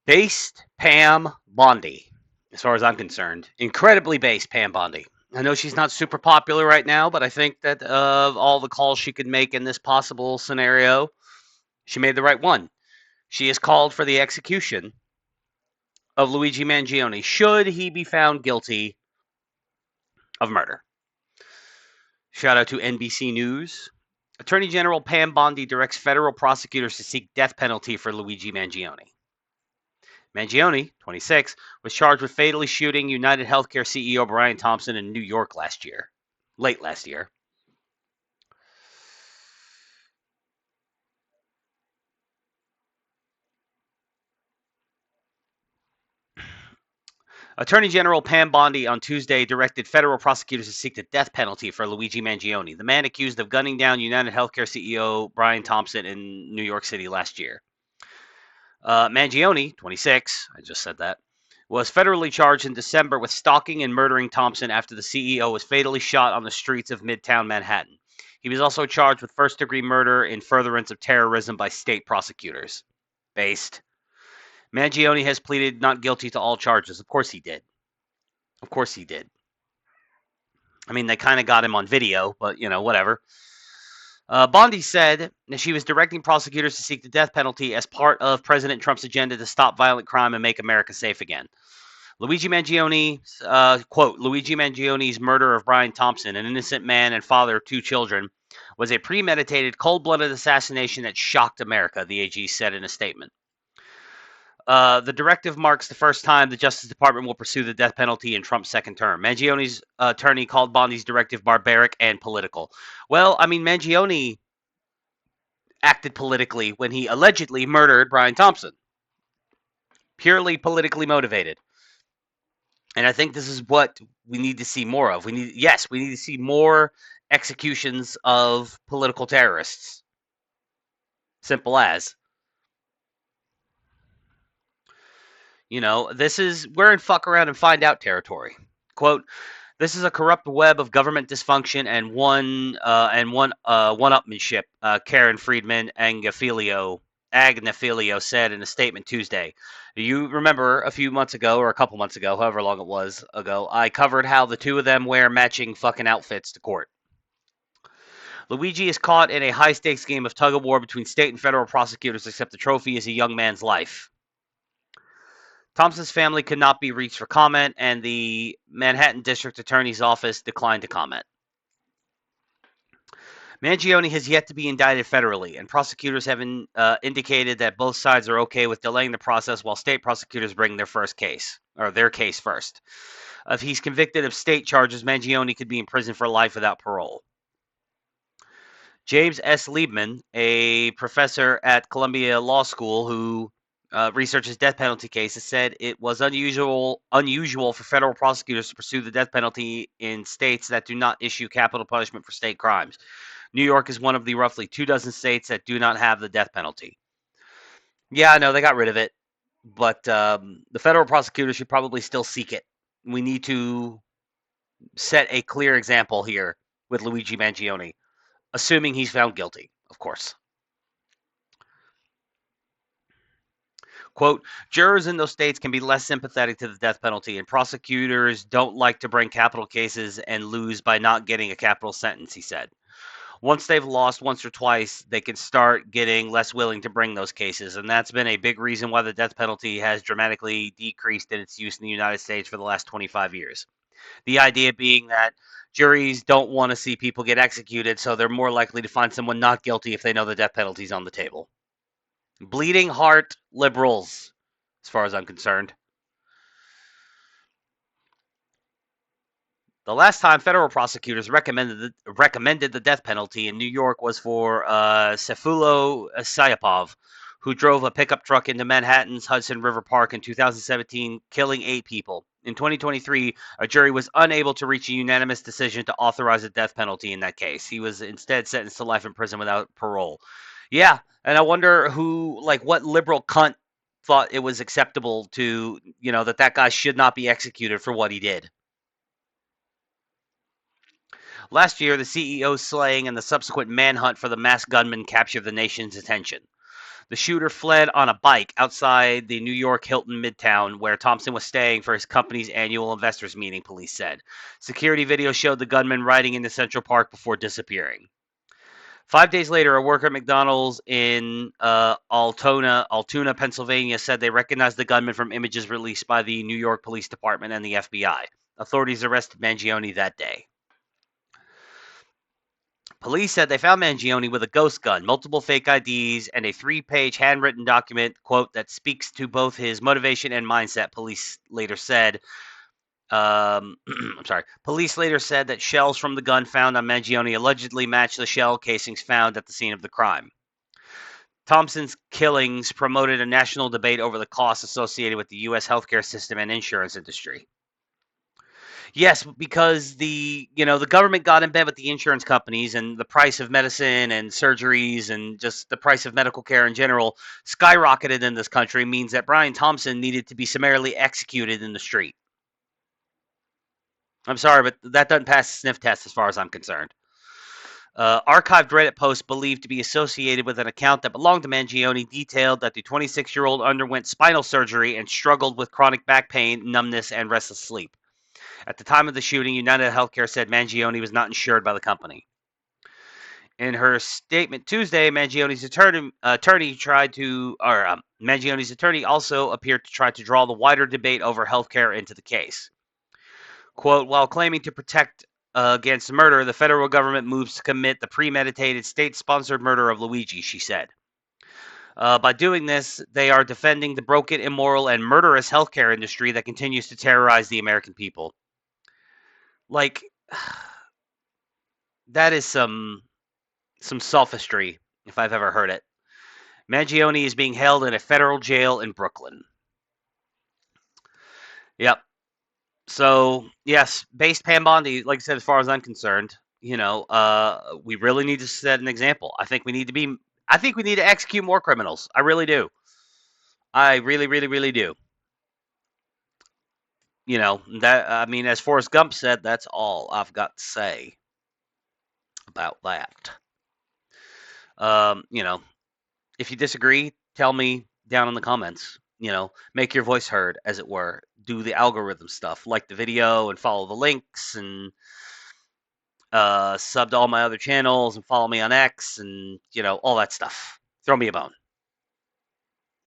Based Pam Bondi, as far as I'm concerned. Incredibly based Pam Bondi. I know she's not super popular right now, but I think that of all the calls she could make in this possible scenario, she made the right one. She has called for the execution of Luigi Mangione should he be found guilty of murder. Shout out to NBC News. Attorney General Pam Bondi directs federal prosecutors to seek death penalty for Luigi Mangione. Mangione, 26, was charged with fatally shooting United Healthcare CEO Brian Thompson in New York late last year. Attorney General Pam Bondi on Tuesday directed federal prosecutors to seek the death penalty for Luigi Mangione, the man accused of gunning down United Healthcare CEO Brian Thompson in New York City last year. Mangione, 26, I just said that, was federally charged in December with stalking and murdering Thompson after the CEO was fatally shot on the streets of Midtown Manhattan. He was also charged with first-degree murder in furtherance of terrorism by state prosecutors. Based. Mangione has pleaded not guilty to all charges. Of course he did. Of course he did. I mean, they kind of got him on video, but, whatever. Bondi said that she was directing prosecutors to seek the death penalty as part of President Trump's agenda to stop violent crime and make America safe again. Luigi Mangione's, quote, Luigi Mangione's murder of Brian Thompson, an innocent man and father of 2 children, was a premeditated, cold-blooded assassination that shocked America, the AG said in a statement. The directive marks the first time the Justice Department will pursue the death penalty in Trump's second term. Mangione's attorney called Bondi's directive barbaric and political. Well, I mean, Mangione acted politically when he allegedly murdered Brian Thompson. Purely politically motivated. And I think this is what we need to see more of. We need to see more executions of political terrorists. Simple as. We're in fuck around and find out territory. Quote, this is a corrupt web of government dysfunction and one-upmanship, Karen Friedman Agnafilio said in a statement Tuesday. You remember a few months ago, or a couple months ago, however long it was ago, I covered how the two of them wear matching fucking outfits to court. Luigi is caught in a high-stakes game of tug-of-war between state and federal prosecutors, except the trophy is a young man's life. Thompson's family could not be reached for comment, and the Manhattan District Attorney's Office declined to comment. Mangione has yet to be indicted federally, and prosecutors have indicated that both sides are okay with delaying the process while state prosecutors bring their case first. If he's convicted of state charges, Mangione could be in prison for life without parole. James S. Liebman, a professor at Columbia Law School who researches death penalty cases, said it was unusual for federal prosecutors to pursue the death penalty in states that do not issue capital punishment for state crimes. New York is one of the roughly 24 states that do not have the death penalty. Yeah, I know they got rid of it, but the federal prosecutors should probably still seek it. We need to set a clear example here with Luigi Mangione, assuming he's found guilty, of course. Quote, jurors in those states can be less sympathetic to the death penalty, and prosecutors don't like to bring capital cases and lose by not getting a capital sentence, he said. Once they've lost once or twice, they can start getting less willing to bring those cases, and that's been a big reason why the death penalty has dramatically decreased in its use in the United States for the last 25 years. The idea being that juries don't want to see people get executed, so they're more likely to find someone not guilty if they know the death penalty is on the table. Bleeding heart liberals, as far as I'm concerned. The last time federal prosecutors recommended the death penalty in New York was for Sayfullo Saipov, who drove a pickup truck into Manhattan's Hudson River Park in 2017, killing 8 people. In 2023, a jury was unable to reach a unanimous decision to authorize a death penalty in that case. He was instead sentenced to life in prison without parole. Yeah, and I wonder what liberal cunt thought it was acceptable to, that guy should not be executed for what he did. Last year, the CEO's slaying and the subsequent manhunt for the masked gunman captured the nation's attention. The shooter fled on a bike outside the New York Hilton Midtown, where Thompson was staying for his company's annual investors meeting, police said. Security video showed the gunman riding into Central Park before disappearing. 5 days later, a worker at McDonald's in Altoona, Pennsylvania, said they recognized the gunman from images released by the New York Police Department and the FBI. Authorities arrested Mangione that day. Police said they found Mangione with a ghost gun, multiple fake IDs, and a 3-page handwritten document, quote, that speaks to both his motivation and mindset, police later said. I'm sorry. Police later said that shells from the gun found on Mangione allegedly matched the shell casings found at the scene of the crime. Thompson's killings promoted a national debate over the costs associated with the U.S. healthcare system and insurance industry. Yes, because the government got in bed with the insurance companies, and the price of medicine and surgeries and just the price of medical care in general skyrocketed in this country, means that Brian Thompson needed to be summarily executed in the street. I'm sorry, but that doesn't pass the sniff test as far as I'm concerned. Archived Reddit posts believed to be associated with an account that belonged to Mangione detailed that the 26-year-old underwent spinal surgery and struggled with chronic back pain, numbness, and restless sleep. At the time of the shooting, United Healthcare said Mangione was not insured by the company. In her statement Tuesday, Mangione's attorney also appeared to try to draw the wider debate over healthcare into the case. Quote, while claiming to protect against murder, the federal government moves to commit the premeditated state-sponsored murder of Luigi, she said. By doing this, they are defending the broken, immoral, and murderous healthcare industry that continues to terrorize the American people. Like, that is some sophistry, if I've ever heard it. Mangione is being held in a federal jail in Brooklyn. Yep. So, yes, based Pam Bondi, like I said, as far as I'm concerned, we really need to set an example. I think we need to execute more criminals. I really do. I really, really, really do. As Forrest Gump said, that's all I've got to say about that. If you disagree, tell me down in the comments. Make your voice heard, as it were. Do the algorithm stuff, like the video and follow the links, and sub to all my other channels and follow me on X, and all that stuff. Throw me a bone.